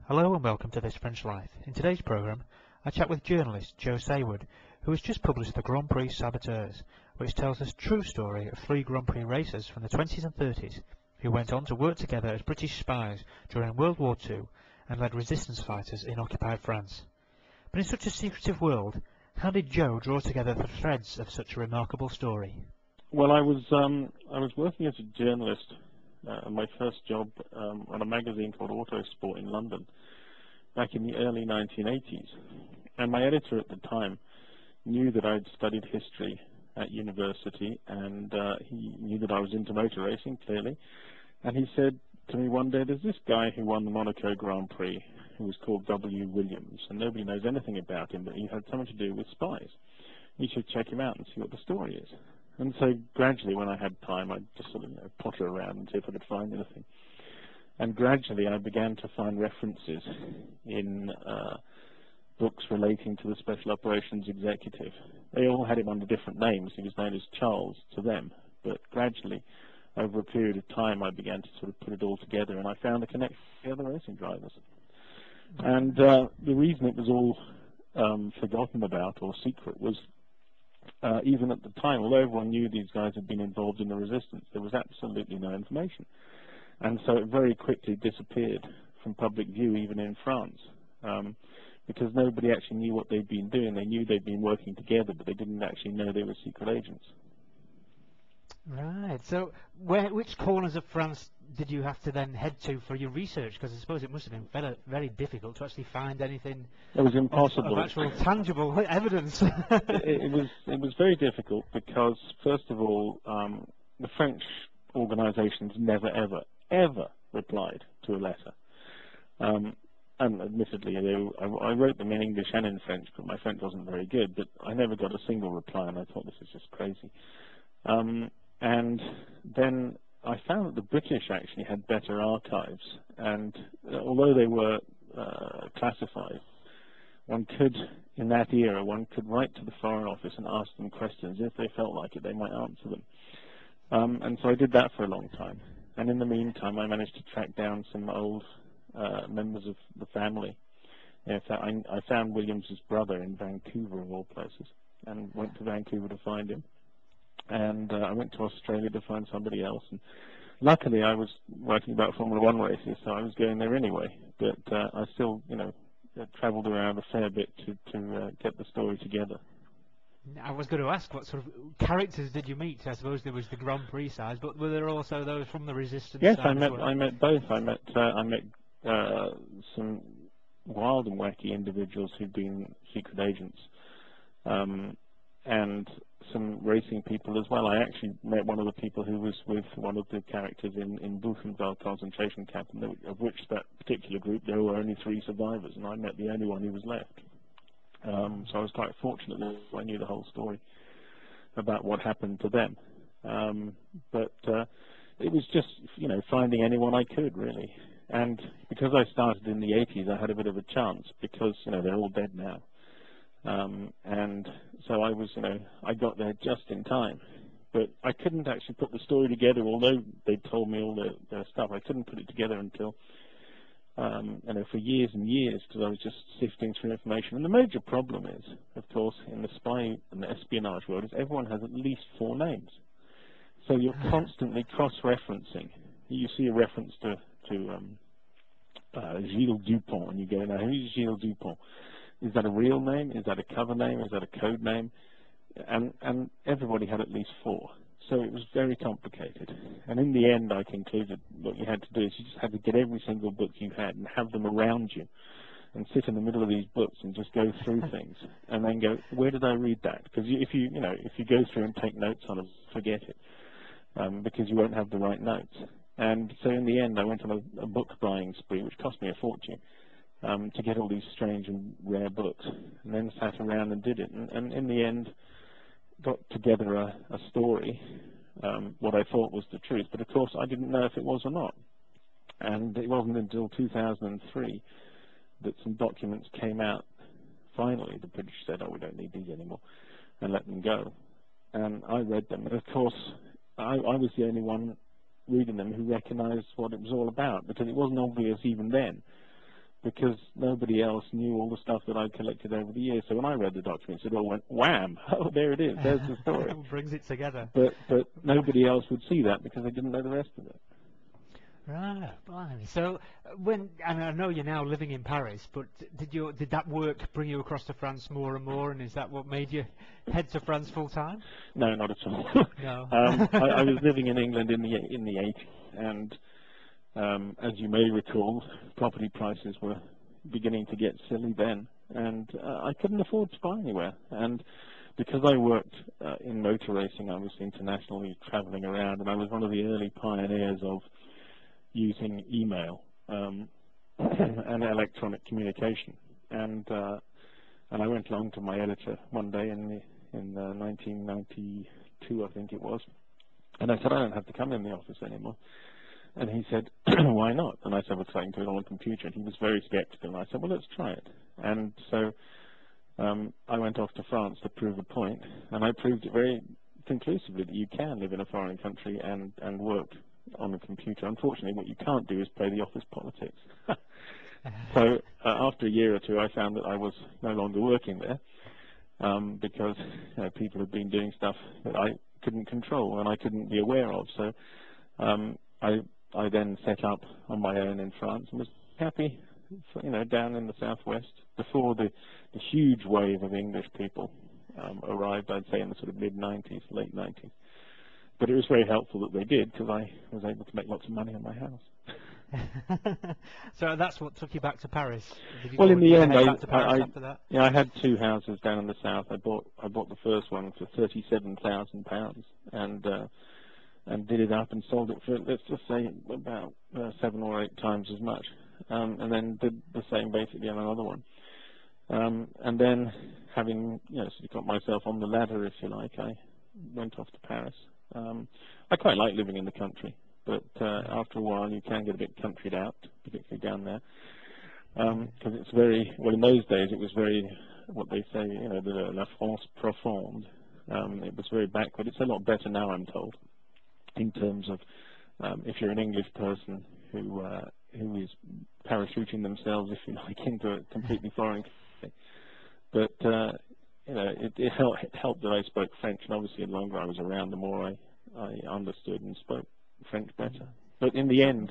Hello and welcome to This French Life. In today's programme, I chat with journalist Joe Saward, who has just published the Grand Prix Saboteurs, which tells us the true story of 3 Grand Prix racers from the 20s and 30s who went on to work together as British spies during World War II and led resistance fighters in occupied France. But in such a secretive world, how did Joe draw together the threads of such a remarkable story? Well, I was working as a journalist, my first job on a magazine called MOTORSPORT in London back in the early 1980s. And my editor at the time knew that I'd studied history at university, and he knew that I was into motor racing, clearly. And he said to me one day, there's this guy who won the Monaco Grand Prix who was called W. Williams, and nobody knows anything about him, but he had something to do with spies. You should check him out and see what the story is. And so gradually, when I had time, I'd just sort of potter around and see if I could find anything. And gradually, I began to find references in books relating to the Special Operations Executive. They all had him under different names. He was known as Charles to them. But gradually, over a period of time, I began to sort of put it all together, and I found a connection with the other racing drivers. And the reason it was all forgotten about or secret was even at the time, although everyone knew these guys had been involved in the resistance, there was absolutely no information. And so it very quickly disappeared from public view, even in France, because nobody actually knew what they'd been doing. They knew they'd been working together, but they didn't actually know they were secret agents. Right. So which corners of France did you have to then head to for your research? Because I suppose it must have been very difficult to actually find anything. It was impossible. Of actual tangible evidence. it was very difficult because, first of all, the French organizations never, ever replied to a letter. And admittedly, I wrote them in English and in French, but my French wasn't very good. But I never got a single reply, and I thought, this is just crazy. And then I found that the British actually had better archives, and although they were classified, one could, in that era, one could write to the Foreign Office and ask them questions. If they felt like it, they might answer them. And so I did that for a long time. And in the meantime, I managed to track down some old members of the family. In fact, I found Williams's brother in Vancouver, of all places, and went to Vancouver to find him. And I went to Australia to find somebody else. And luckily, I was writing about Formula One races, so I was going there anyway. But I still, travelled around a fair bit to get the story together. I was going to ask, what sort of characters did you meet? I suppose there was the Grand Prix side, but were there also those from the resistance yes, side? Yes, I met both. I met some wild and wacky individuals who'd been secret agents. And some racing people as well. I actually met one of the people who was with one of the characters in Buchenwald concentration camp, and of which that particular group, there were only 3 survivors, and I met the only one who was left. So I was quite fortunate that I knew the whole story about what happened to them. But it was just, finding anyone I could, really. And because I started in the 80s, I had a bit of a chance, because, they're all dead now. And so I was, I got there just in time, but I couldn't actually put the story together, although they told me all their stuff. I couldn't put it together until, for years and years, because I was just sifting through information. And the major problem is, of course, in the spy and the espionage world, is everyone has at least 4 names. So you're constantly cross-referencing. You see a reference to Gilles Dupont, and you go, now, who's Gilles Dupont? Is that a real name? Is that a cover name? Is that a code name? And everybody had at least 4. So it was very complicated. And in the end, I concluded what you had to do is you just had to get every single book you had and have them around you and sit in the middle of these books and just go through things and then go, where did I read that? Because if you go through and take notes on it, forget it, because you won't have the right notes. And so in the end, I went on a book buying spree, which cost me a fortune, to get all these strange and rare books, and then sat around and did it, and in the end got together a story, what I thought was the truth, but of course I didn't know if it was or not. And it wasn't until 2003 that some documents came out. Finally, the British said, oh, we don't need these anymore, and let them go. And I read them, and of course I was the only one reading them who recognized what it was all about, because it wasn't obvious even then because nobody else knew all the stuff that I'd collected over the years. So when I read the documents, it all went wham! Oh, there it is. There's the story. It brings it together. But nobody else would see that because they didn't know the rest of it. Right, blimey. So and I know you're now living in Paris, but did that work bring you across to France more and more, and is that what made you head to France full time? No, not at all. No. I was living in England in the 80s, and as you may recall, property prices were beginning to get silly then, and I couldn't afford to buy anywhere. And because I worked in motor racing, I was internationally traveling around, and I was one of the early pioneers of using email and electronic communication. And I went along to my editor one day in 1992, I think it was, and I said, I don't have to come in the office anymore. And he said, why not? And I said, well, I can do it on a computer. And he was very skeptical. And I said, well, let's try it. And so I went off to France to prove a point, and I proved it very conclusively that you can live in a foreign country and work on a computer. Unfortunately, what you can't do is play the office politics. So after a year or two, I found that I was no longer working there because people had been doing stuff that I couldn't control and I couldn't be aware of. So I then set up on my own in France and was happy, down in the southwest before the huge wave of English people arrived, I'd say in the sort of mid-90s, late 90s. But it was very helpful that they did, because I was able to make lots of money on my house. So that's what took you back to Paris? Well, in the end, after that? I had two houses down in the south. I bought the first one for £37,000 and did it up and sold it for, let's just say, about 7 or 8 times as much, and then did the same basically on another one. And then, having sort of got myself on the ladder, if you like, I went off to Paris. I quite like living in the country, but after a while you can get a bit countryed out, particularly down there, because it's very, well, in those days it was very, what they say, the la France profonde. It was very backward. It's a lot better now, I'm told, in terms of if you're an English person who is parachuting themselves, if you like, into a completely foreign country. But it helped that I spoke French, and obviously the longer I was around, the more I understood and spoke French better. But in the end,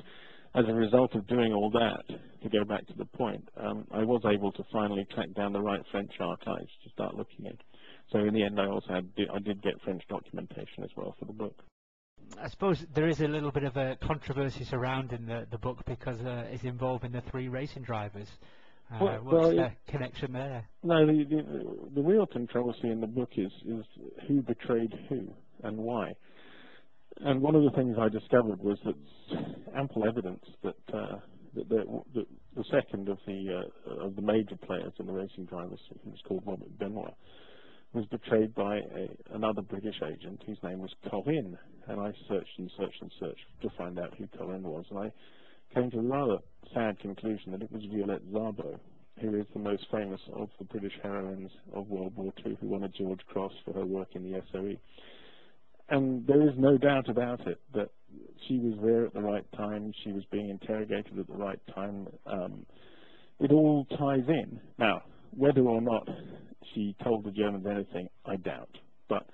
as a result of doing all that, to go back to the point, I was able to finally track down the right French archives to start looking at. So in the end, I did get French documentation as well for the book. I suppose there is a little bit of a controversy surrounding the book because it's involving the 3 racing drivers. What's the connection there? No, the real controversy in the book is who betrayed who and why. And one of the things I discovered was that ample evidence that the second of the major players in the racing drivers, who was called Robert Benoit, was betrayed by another British agent whose name was Corinne. And I searched and searched and searched to find out who Corinne was, and I came to a rather sad conclusion that it was Violette Szabo, who is the most famous of the British heroines of World War II, who won a George Cross for her work in the SOE. And there is no doubt about it that she was there at the right time, she was being interrogated at the right time. It all ties in. Now, whether or not she told the Germans anything, I doubt. But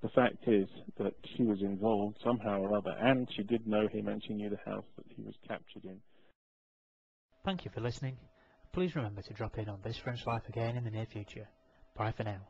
the fact is that she was involved somehow or other, and she did know him, and she knew the house that he was captured in. Thank you for listening. Please remember to drop in on This French Life again in the near future. Bye for now.